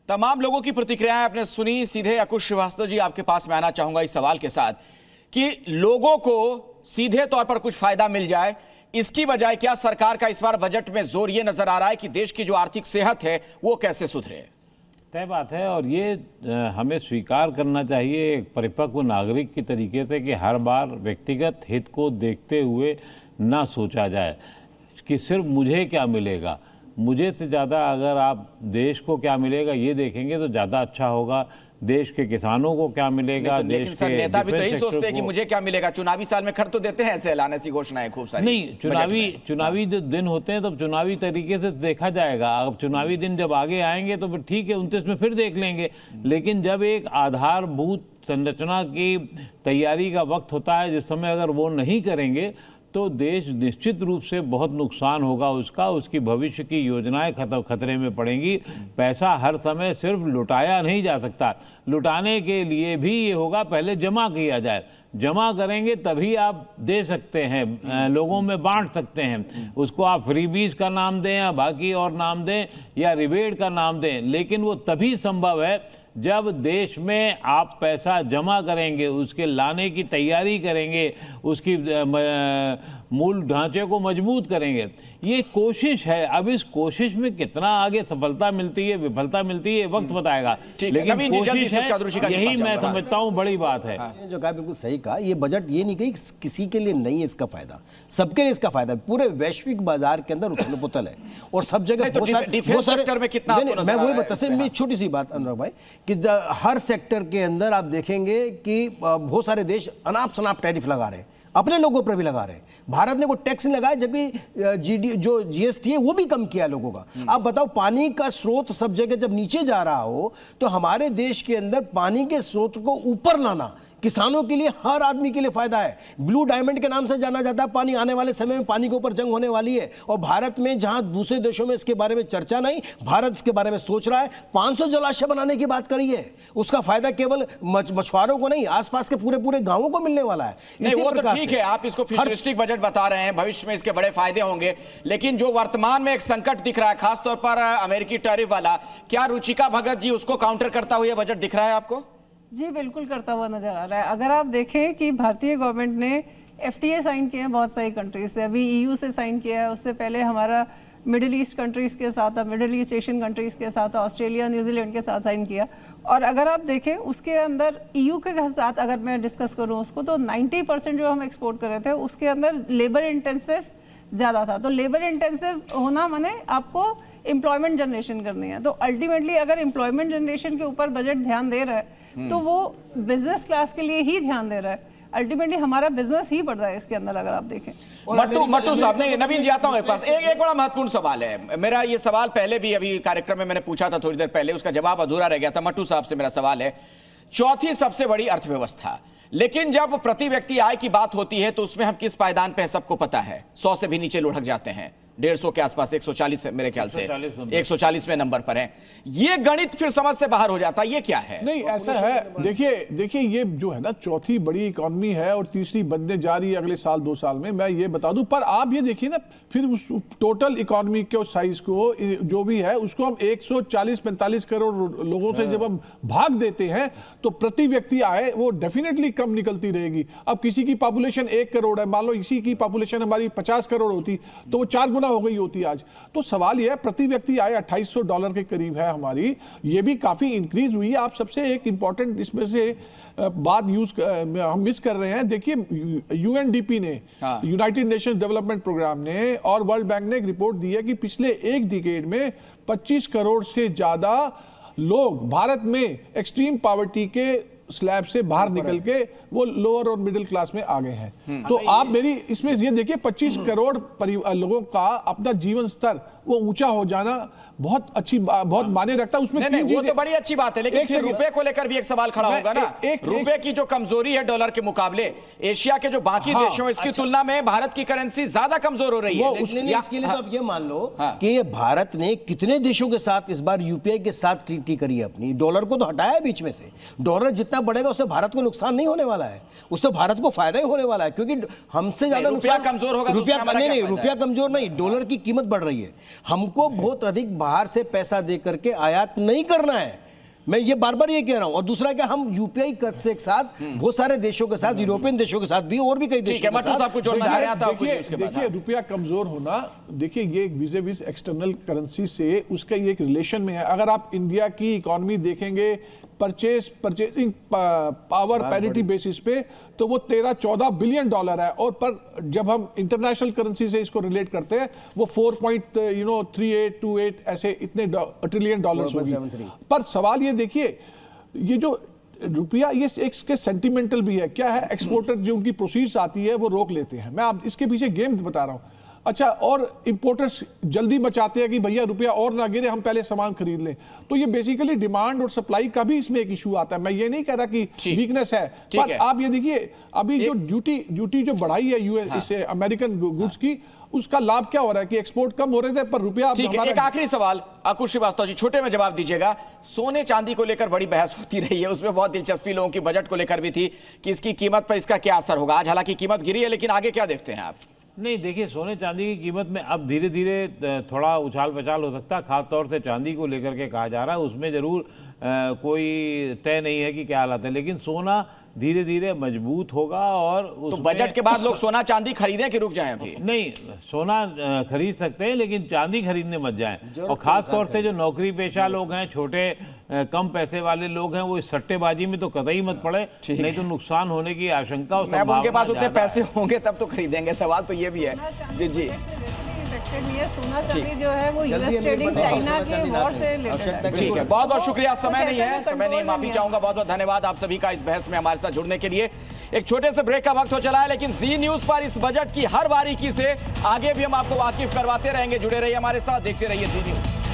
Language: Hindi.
तमाम लोगों की प्रतिक्रियाएं आपने सुनी। सीधे अकुश श्रीवास्तव जी, आपके पास मैं आना चाहूंगा इस सवाल के साथ कि लोगों को सीधे तौर पर कुछ फायदा मिल जाए, इसकी बजाय क्या सरकार का इस बार बजट में जोर यह नजर आ रहा है कि देश की जो आर्थिक सेहत है वो कैसे सुधरे? तय बात है, और ये हमें स्वीकार करना चाहिए एक परिपक्व नागरिक की तरीके से कि हर बार व्यक्तिगत हित को देखते हुए ना सोचा जाए कि सिर्फ मुझे क्या मिलेगा। मुझे से ज़्यादा अगर आप देश को क्या मिलेगा ये देखेंगे तो ज़्यादा अच्छा होगा। देश के किसानों को क्या मिलेगा, लेकिन सर नेता भी तो यही सोचते हैं कि मुझे क्या मिलेगा। चुनावी साल में खर्च तो देते हैं, ऐसे ऐलान, ऐसी घोषणाएं खूब सारी। नहीं, चुनावी जो दिन होते हैं तब चुनावी तरीके से देखा जाएगा। अब चुनावी दिन जब आगे आएंगे तो फिर ठीक है, 29 में फिर देख लेंगे। लेकिन जब एक आधारभूत संरचना की तैयारी का वक्त होता है, जिस समय अगर वो नहीं करेंगे तो देश निश्चित रूप से बहुत नुकसान होगा उसका। उसकी भविष्य की योजनाएं खतरे में पड़ेंगी। पैसा हर समय सिर्फ लुटाया नहीं जा सकता, लुटाने के लिए भी ये होगा पहले जमा किया जाए। जमा करेंगे तभी आप दे सकते हैं, लोगों में बांट सकते हैं। उसको आप फ्रीबीज का नाम दें या बाकी और नाम दें या रिबेट का नाम दें, लेकिन वो तभी संभव है जब देश में आप पैसा जमा करेंगे, उसके लाने की तैयारी करेंगे, उसकी मूल ढांचे को मजबूत करेंगे। ये कोशिश है। अब इस कोशिश में कितना आगे सफलता मिलती है, विफलता मिलती है, वक्त बताएगा। लेकिन कोशिश है, यही मैं समझता हूँ बड़ी बात है। जो कहा बिल्कुल सही कहा। ये बजट ये नहीं कही किसी के लिए नहीं है, इसका फायदा सबके लिए इसका फायदा है। पूरे वैश्विक बाजार के अंदर उथल पुथल है और सब जगह बहुत सारे में कितना मैं वही बता मेरी छोटी सी बात अनुराग भाई कि हर सेक्टर के अंदर आप देखेंगे कि बहुत सारे देश अनाप शनाप टैरिफ लगा रहे हैं, अपने लोगों पर भी लगा रहे हैं। भारत ने कोई टैक्स नहीं लगाया, जबकि जो जीएसटी है वो भी कम किया लोगों का। आप बताओ, पानी का स्रोत सब जगह जब नीचे जा रहा हो तो हमारे देश के अंदर पानी के स्रोत को ऊपर लाना किसानों के लिए, हर आदमी के लिए फायदा है। ब्लू डायमंड के नाम से जाना जाता है पानी। आने वाले समय में पानी के ऊपर जंग होने वाली है और भारत में जहां दूसरे देशों में इसके बारे में चर्चा नहीं, भारत इसके बारे में सोच रहा है। 500 जलाशय बनाने की बात करी है, उसका फायदा केवल मछुआरों को नहीं, आसपास के पूरे पूरे गांवों को मिलने वाला है। नहीं, वो तो ठीक है, आप इसको फ्यूचरिस्टिक बजट बता रहे हैं, भविष्य में इसके बड़े फायदे होंगे। लेकिन जो वर्तमान में एक संकट दिख रहा है, खासतौर पर अमेरिकी टैरिफ वाला, क्या रुचिका भगत जी उसको काउंटर करता हुआ बजट दिख रहा है आपको? जी बिल्कुल करता हुआ नजर आ रहा है। अगर आप देखें कि भारतीय गवर्नमेंट ने एफटीए साइन किए हैं बहुत सारी कंट्रीज से, अभी ईयू से साइन किया है, उससे पहले हमारा मिडिल ईस्ट कंट्रीज के साथ, मिडिल ईस्ट एशियन कंट्रीज के साथ, ऑस्ट्रेलिया न्यूजीलैंड के साथ साइन किया। और अगर आप देखें उसके अंदर ईयू के साथ अगर मैं डिस्कस करूं उसको, तो 90% जो हम एक्सपोर्ट कर रहे थे उसके अंदर लेबर इंटेंसिव ज़्यादा था। तो लेबर इंटेंसिव होना माने आपको एम्प्लॉयमेंट जनरेशन करनी है। तो अल्टीमेटली अगर एम्प्लॉयमेंट जनरेशन के ऊपर बजट ध्यान दे रहा है तो वो बिजनेस क्लास के लिए ही ध्यान दे रहा है। अल्टीमेटली हमारा बिजनेस ही बढ़ रहा है इसके अंदर, अगर आप देखें। मट्टू साहब, नहीं नवीन जी आता हूं एक पास। एक बड़ा महत्वपूर्ण सवाल है मेरा। ये सवाल पहले भी अभी कार्यक्रम में मैंने पूछा था, थोड़ी देर पहले उसका जवाब अधूरा रह गया था। मट्टू साहब से मेरा सवाल है, चौथी सबसे बड़ी अर्थव्यवस्था, लेकिन जब प्रति व्यक्ति आय की बात होती है तो उसमें हम किस पायदान पे सबको पता है, 100 से भी नीचे लुढ़क जाते हैं, 150 के आसपास, 140 मेरे ख्याल से 140वें नंबर पर है। ये गणित फिर समझ से बाहर हो जाता है, ये क्या है? नहीं, ऐसा है, देखिए ये जो है ना, चौथी बड़ी इकोनॉमी है और तीसरी बनने जा रही है अगले साल 2 साल में, मैं ये बता दूं। पर आप ये देखिए ना, फिर उस टोटल इकोनॉमी के साइज को जो भी है उसको हम 140-45 करोड़ लोगों से जब हम भाग देते हैं तो प्रति व्यक्ति आय वो डेफिनेटली कम निकलती रहेगी। अब किसी की पॉपुलेशन 1 करोड़ है, मान लो इसी की पॉपुलेशन हमारी 50 करोड़ होती तो वो 4 गुना हो गई होती आज। तो सवाल यह है, प्रति व्यक्ति आय $2800 के करीब है हमारी, ये भी काफी इंक्रीज हुई है। आप सबसे एक इंपॉर्टेंट इसमें से बात हम मिस कर रहे हैं। देखिए, यूएनडीपी ने, यूनाइटेड नेशंस डेवलपमेंट प्रोग्राम ने और वर्ल्ड बैंक ने एक रिपोर्ट दी है कि पिछले एक डिकेड में 25 करोड़ से ज्यादा लोग भारत में एक्सट्रीम पॉवर्टी के स्लैब से बाहर निकल के वो लोअर और मिडिल क्लास में आ गए हैं। तो आप मेरी इसमें ये देखिए, 25 करोड़ लोगों का अपना जीवन स्तर वो ऊंचा हो जाना बहुत अच्छी, बहुत मायने रखता है। उसमें नहीं, वो तो बड़ी अच्छी बात है, लेकिन फिर रुपए को लेकर भी एक सवाल खड़ा होगा ना। रुपए की जो कमजोरी है डॉलर के मुकाबले, एशिया के जो बाकी देशों इसकी तुलना में भारत की करेंसी ज्यादा कमजोर हो रही है। इसके लिए तो आप ये मान लो कि भारत ने कितने देशों के साथ इस बार यूपीआई के साथ ट्रीटी करी है अपनी। डॉलर को तो हटाया बीच में से। डॉलर जितना बढ़ेगा उससे भारत को नुकसान नहीं होने वाला है, उससे भारत को फायदा ही होने वाला है, क्योंकि हमसे ज्यादा रुपया कमजोर होगा। रुपया नहीं, रुपया कमजोर नहीं, डॉलर की कीमत बढ़ रही है। हमको बहुत अधिक बाहर से पैसा दे करके आयात नहीं करना है, मैं ये बार बार ये कह रहा हूं। और दूसरा क्या, हम यूपीआई कर्ज से एक साथ बहुत सारे देशों के साथ, यूरोपियन देशों के साथ भी, और भी कई देशों के साथ। देखिए रुपया कमजोर होना, देखिए ये विज़ विज़ एक्सटर्नल करेंसी से उसका ये एक रिलेशन में है। अगर आप इंडिया की इकोनॉमी देखेंगे परचेसिंग पावर पैरिटी बेसिस पे, तो वो 13-14 बिलियन डॉलर है। और पर जब हम इंटरनेशनल करेंसी से इसको रिलेट करते हैं, वो 4.3828 ऐसे इतने ट्रिलियन डॉलर्स होगी। पर सवाल ये देखिए, ये जो रुपया ये इसके सेंटिमेंटल भी है। क्या है, एक्सपोर्टर जो उनकी प्रोसीड्स आती है वो रोक लेते हैं। मैं आप इसके पीछे गेम बता रहा हूं। अच्छा, और इंपोर्टर्स जल्दी बचाते हैं कि भैया रुपया और ना गिरे, हम पहले सामान खरीद लें। तो ये बेसिकली डिमांड और सप्लाई का भी इसमें एक इशू आता है। मैं ये नहीं कह रहा कि वीकनेस है, पर आप ये देखिए अभी जो ड्यूटी जो बढ़ाई है यूएस इसे अमेरिकन गुड्स की, उसका लाभ क्या हो रहा है कि एक्सपोर्ट कम हो रहे थे पर रुपया। एक आखिरी सवाल अंकुश श्रीवास्तव जी, छोटे में जवाब दीजिएगा। सोने चांदी को लेकर बड़ी बहस होती रही है, उसमें बहुत दिलचस्पी लोगों की बजट को लेकर भी थी कि इसकी कीमत पर इसका क्या असर होगा। आज हालांकि कीमत गिरी है, लेकिन आगे क्या देखते हैं आप? नहीं, देखिए सोने चांदी की कीमत में अब धीरे धीरे थोड़ा उछाल पछाल हो सकता है, खास तौर से चांदी को लेकर के कहा जा रहा है। उसमें जरूर कोई तय नहीं है कि क्या हालत है, लेकिन सोना धीरे धीरे मजबूत होगा। और तो बजट के बाद लोग सोना चांदी खरीदें कि रुक जाएं अभी? नहीं, सोना खरीद सकते हैं, लेकिन चांदी खरीदने मत जाएं। और खास तौर से जो नौकरी पेशा लोग हैं, छोटे कम पैसे वाले लोग हैं, वो इस सट्टेबाजी में तो कतई मत पड़े, नहीं तो नुकसान होने की आशंका। उनके पास उतने पैसे होंगे तब तो खरीदेंगे, सवाल तो ये भी है। जी जी, सोना चांदी जो है वो यूएस ट्रेडिंग चाइना के वॉर से रिलेटेड। ठीक है, बहुत बहुत शुक्रिया। समय नहीं, माफी चाहूंगा। बहुत बहुत धन्यवाद आप सभी का इस बहस में हमारे साथ जुड़ने के लिए। एक छोटे से ब्रेक का वक्त हो चला है, लेकिन जी न्यूज पर इस बजट की हर बारीकी से आगे भी हम आपको वाकिफ करवाते रहेंगे। जुड़े रहिए हमारे साथ, देखते रहिए जी न्यूज।